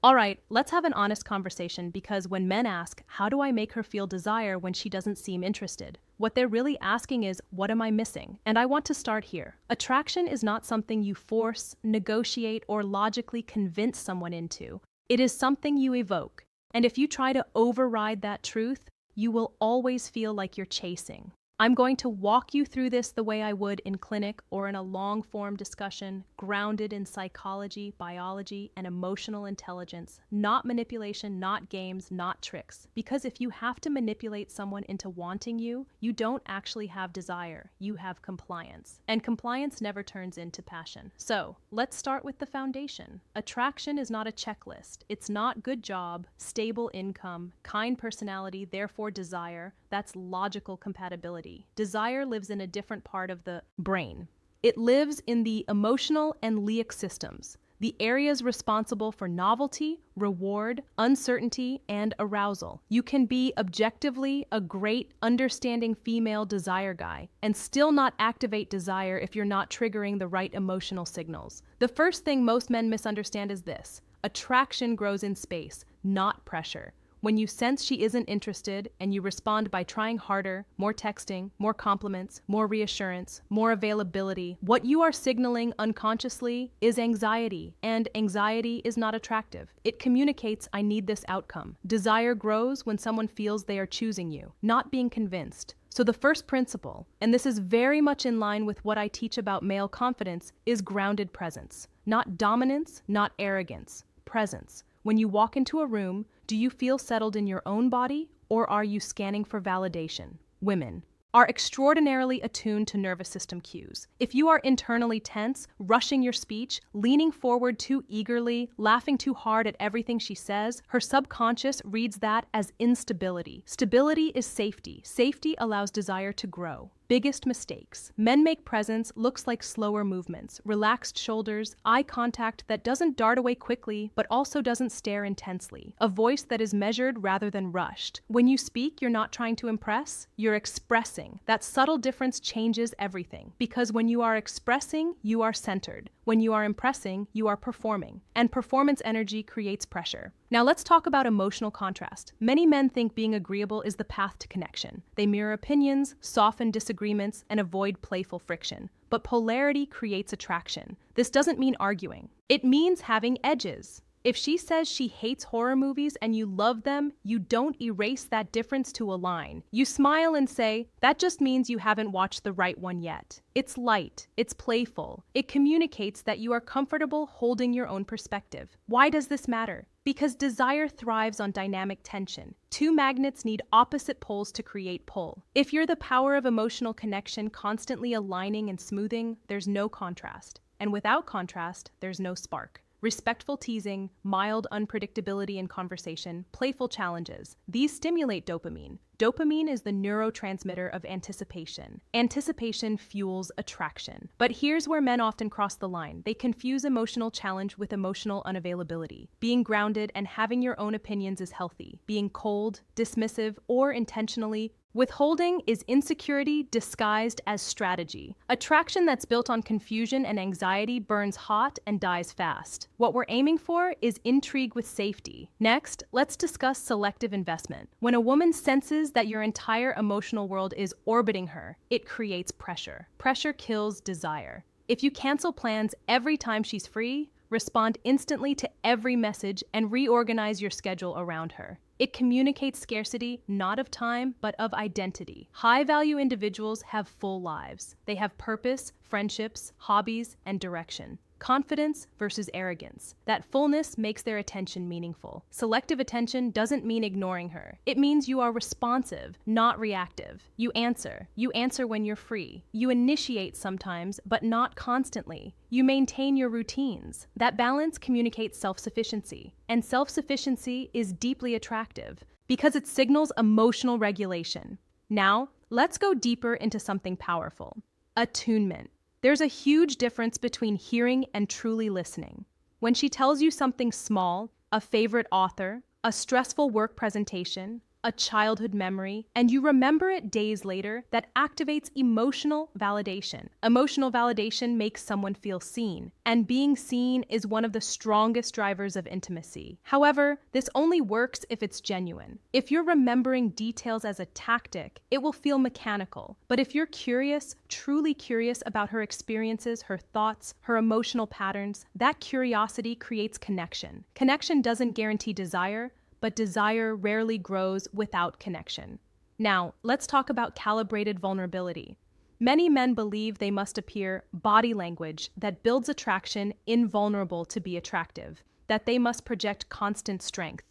All right, let's have an honest conversation because when men ask, how do I make her feel desire when she doesn't seem interested? What they're really asking is, what am I missing? And I want to start here. Attraction is not something you force, negotiate, or logically convince someone into. It is something you evoke. And if you try to override that truth, you will always feel like you're chasing. I'm going to walk you through this the way I would in clinic or in a long-form discussion, grounded in psychology, biology, and emotional intelligence, not manipulation, not games, not tricks. Because if you have to manipulate someone into wanting you, you don't actually have desire, you have compliance. And compliance never turns into passion. So, let's start with the foundation. Attraction is not a checklist. It's not good job, stable income, kind personality, therefore desire. That's logical compatibility. Desire lives in a different part of the brain. It lives in the emotional and limbic systems, the areas responsible for novelty, reward, uncertainty, and arousal. You can be objectively a great, understanding female desire guy and still not activate desire if you're not triggering the right emotional signals. The first thing most men misunderstand is this: attraction grows in space, not pressure. When you sense she isn't interested and you respond by trying harder, more texting, more compliments, more reassurance, more availability, what you are signaling unconsciously is anxiety, and anxiety is not attractive. It communicates, I need this outcome. Desire grows when someone feels they are choosing you, not being convinced. So the first principle, and this is very much in line with what I teach about male confidence, is grounded presence. Not dominance, not arrogance, presence. When you walk into a room, do you feel settled in your own body, or are you scanning for validation? Women are extraordinarily attuned to nervous system cues. If you are internally tense, rushing your speech, leaning forward too eagerly, laughing too hard at everything she says, her subconscious reads that as instability. Stability is safety. Safety allows desire to grow. Biggest mistakes. Men make presence looks like slower movements, relaxed shoulders, eye contact that doesn't dart away quickly, but also doesn't stare intensely. A voice that is measured rather than rushed. When you speak, you're not trying to impress, you're expressing. That subtle difference changes everything. Because when you are expressing, you are centered. When you are impressing, you are performing. And performance energy creates pressure. Now let's talk about emotional contrast. Many men think being agreeable is the path to connection. They mirror opinions, soften disagreements, and avoid playful friction. But polarity creates attraction. This doesn't mean arguing. It means having edges. If she says she hates horror movies and you love them, you don't erase that difference to align. You smile and say, that just means you haven't watched the right one yet. It's light, it's playful. It communicates that you are comfortable holding your own perspective. Why does this matter? Because desire thrives on dynamic tension. Two magnets need opposite poles to create pull. If you're the power of emotional connection constantly aligning and smoothing, there's no contrast. And without contrast, there's no spark. Respectful teasing, mild unpredictability in conversation, playful challenges. These stimulate dopamine. Dopamine is the neurotransmitter of anticipation. Anticipation fuels attraction. But here's where men often cross the line. They confuse emotional challenge with emotional unavailability. Being grounded and having your own opinions is healthy. Being cold, dismissive, or intentionally withholding is insecurity disguised as strategy. Attraction that's built on confusion and anxiety burns hot and dies fast. What we're aiming for is intrigue with safety. Next, let's discuss selective investment. When a woman senses that your entire emotional world is orbiting her, it creates pressure. Pressure kills desire. If you cancel plans every time she's free, respond instantly to every message, and reorganize your schedule around her. It communicates scarcity, not of time, but of identity. High-value individuals have full lives. They have purpose, friendships, hobbies, and direction. Confidence versus arrogance. That fullness makes their attention meaningful. Selective attention doesn't mean ignoring her. It means you are responsive, not reactive. You answer. You answer when you're free. You initiate sometimes, but not constantly. You maintain your routines. That balance communicates self-sufficiency. And self-sufficiency is deeply attractive because it signals emotional regulation. Now, let's go deeper into something powerful. Attunement. There's a huge difference between hearing and truly listening. When she tells you something small, a favorite author, a stressful work presentation, a childhood memory, and you remember it days later, that activates emotional validation. Emotional validation makes someone feel seen, and being seen is one of the strongest drivers of intimacy. However, this only works if it's genuine. If you're remembering details as a tactic, it will feel mechanical. But if you're curious, truly curious about her experiences, her thoughts, her emotional patterns, that curiosity creates connection. Connection doesn't guarantee desire, but desire rarely grows without connection. Now, let's talk about calibrated vulnerability. Many men believe they must appear body language that builds attraction invulnerable to be attractive, that they must project constant strength.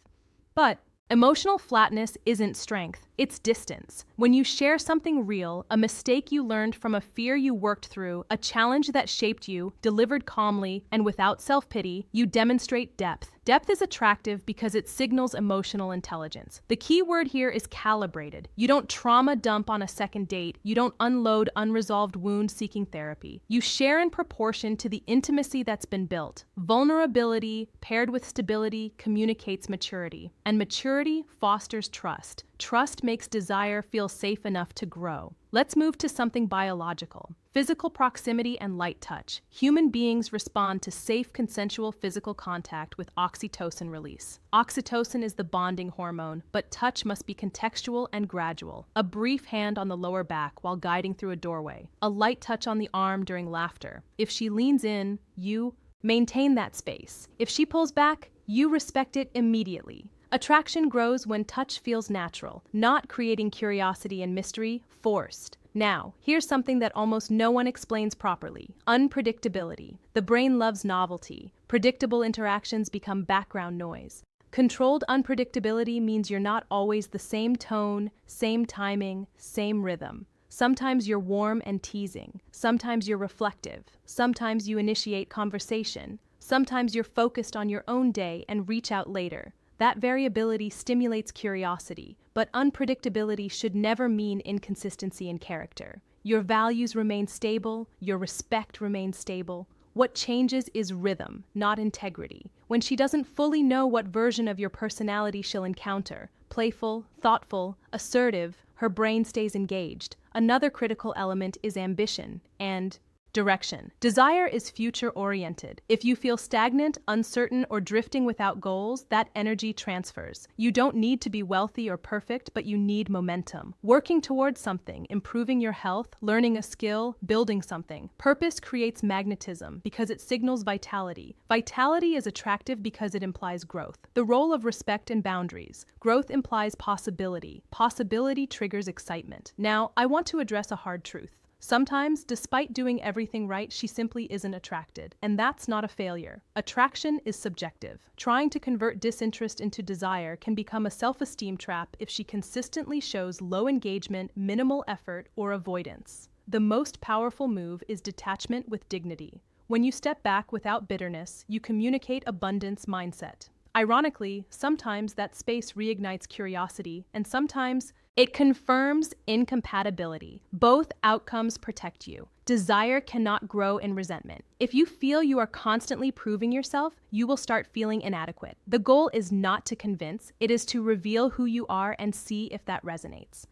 But emotional flatness isn't strength, it's distance. When you share something real, a mistake you learned from a fear you worked through, a challenge that shaped you, delivered calmly and without self-pity, you demonstrate depth. Depth is attractive because it signals emotional intelligence. The key word here is calibrated. You don't trauma dump on a second date. You don't unload unresolved wounds seeking therapy. You share in proportion to the intimacy that's been built. Vulnerability paired with stability communicates maturity, and maturity fosters trust. Trust makes desire feel safe enough to grow. Let's move to something biological. Physical proximity and light touch. Human beings respond to safe, consensual physical contact with oxytocin release. Oxytocin is the bonding hormone, but touch must be contextual and gradual. A brief hand on the lower back while guiding through a doorway. A light touch on the arm during laughter. If she leans in, you maintain that space. If she pulls back, you respect it immediately. Attraction grows when touch feels natural, not creating curiosity and mystery, forced. Now, here's something that almost no one explains properly: unpredictability. The brain loves novelty. Predictable interactions become background noise. Controlled unpredictability means you're not always the same tone, same timing, same rhythm. Sometimes you're warm and teasing. Sometimes you're reflective. Sometimes you initiate conversation. Sometimes you're focused on your own day and reach out later. That variability stimulates curiosity, but unpredictability should never mean inconsistency in character. Your values remain stable, your respect remains stable. What changes is rhythm, not integrity. When she doesn't fully know what version of your personality she'll encounter, playful, thoughtful, assertive, her brain stays engaged. Another critical element is ambition and direction. Desire is future-oriented. If you feel stagnant, uncertain, or drifting without goals, that energy transfers. You don't need to be wealthy or perfect, but you need momentum. Working towards something, improving your health, learning a skill, building something. Purpose creates magnetism because it signals vitality. Vitality is attractive because it implies growth. The role of respect and boundaries. Growth implies possibility. Possibility triggers excitement. Now, I want to address a hard truth. Sometimes, despite doing everything right, she simply isn't attracted. And that's not a failure. Attraction is subjective. Trying to convert disinterest into desire can become a self-esteem trap if she consistently shows low engagement, minimal effort, or avoidance. The most powerful move is detachment with dignity. When you step back without bitterness, you communicate abundance mindset. Ironically, sometimes that space reignites curiosity, and sometimes it confirms incompatibility. Both outcomes protect you. Desire cannot grow in resentment. If you feel you are constantly proving yourself, you will start feeling inadequate. The goal is not to convince, it is to reveal who you are and see if that resonates.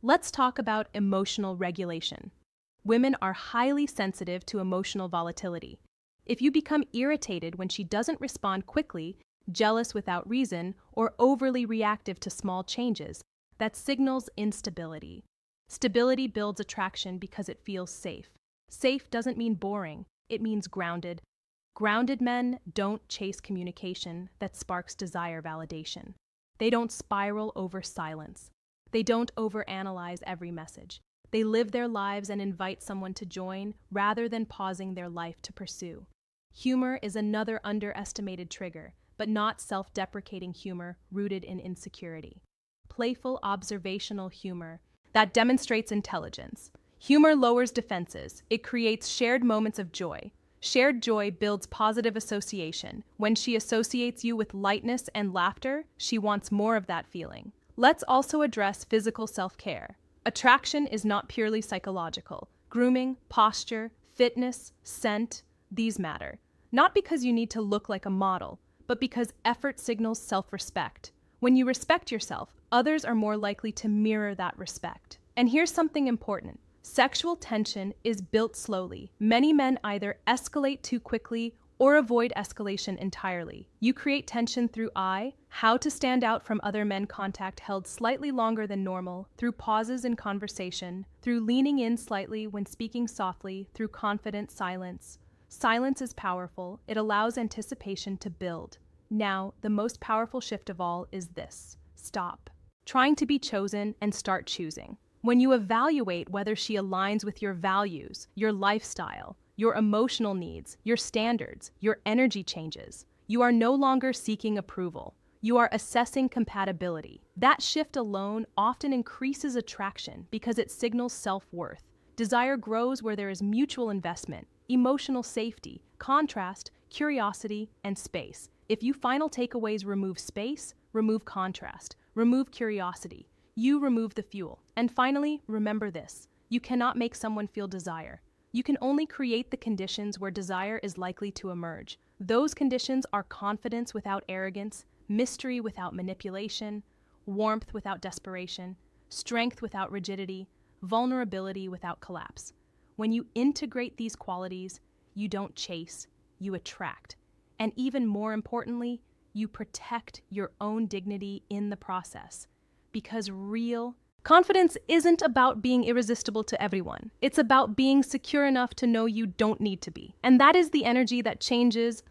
Let's talk about emotional regulation. Women are highly sensitive to emotional volatility. If you become irritated when she doesn't respond quickly, jealous without reason, or overly reactive to small changes, that signals instability. Stability builds attraction because it feels safe. Safe doesn't mean boring, it means grounded. Grounded men don't chase communication that sparks desire validation. They don't spiral over silence. They don't overanalyze every message. They live their lives and invite someone to join rather than pausing their life to pursue. Humor is another underestimated trigger, but not self-deprecating humor rooted in insecurity. Playful observational humor that demonstrates intelligence. Humor lowers defenses. It creates shared moments of joy. Shared joy builds positive association. When she associates you with lightness and laughter, she wants more of that feeling. Let's also address physical self-care. Attraction is not purely psychological. Grooming, posture, fitness, scent, these matter. Not because you need to look like a model, but because effort signals self-respect. When you respect yourself, others are more likely to mirror that respect. And here's something important. Sexual tension is built slowly. Many men either escalate too quickly or avoid escalation entirely. You create tension through how to stand out from other men contact held slightly longer than normal, through pauses in conversation, through leaning in slightly when speaking softly, through confident silence. Silence is powerful. It allows anticipation to build. Now, the most powerful shift of all is this. Stop trying to be chosen and start choosing. When you evaluate whether she aligns with your values, your lifestyle, your emotional needs, your standards, your energy changes, you are no longer seeking approval. You are assessing compatibility. That shift alone often increases attraction because it signals self-worth. Desire grows where there is mutual investment, emotional safety, contrast, curiosity, and space. If you final takeaways remove space, remove contrast, remove curiosity, you remove the fuel. And finally, remember this. You cannot make someone feel desire. You can only create the conditions where desire is likely to emerge. Those conditions are confidence without arrogance, mystery without manipulation, warmth without desperation, strength without rigidity, vulnerability without collapse. When you integrate these qualities, you don't chase, you attract. And even more importantly, you protect your own dignity in the process. Because real confidence isn't about being irresistible to everyone. It's about being secure enough to know you don't need to be. And that is the energy that changes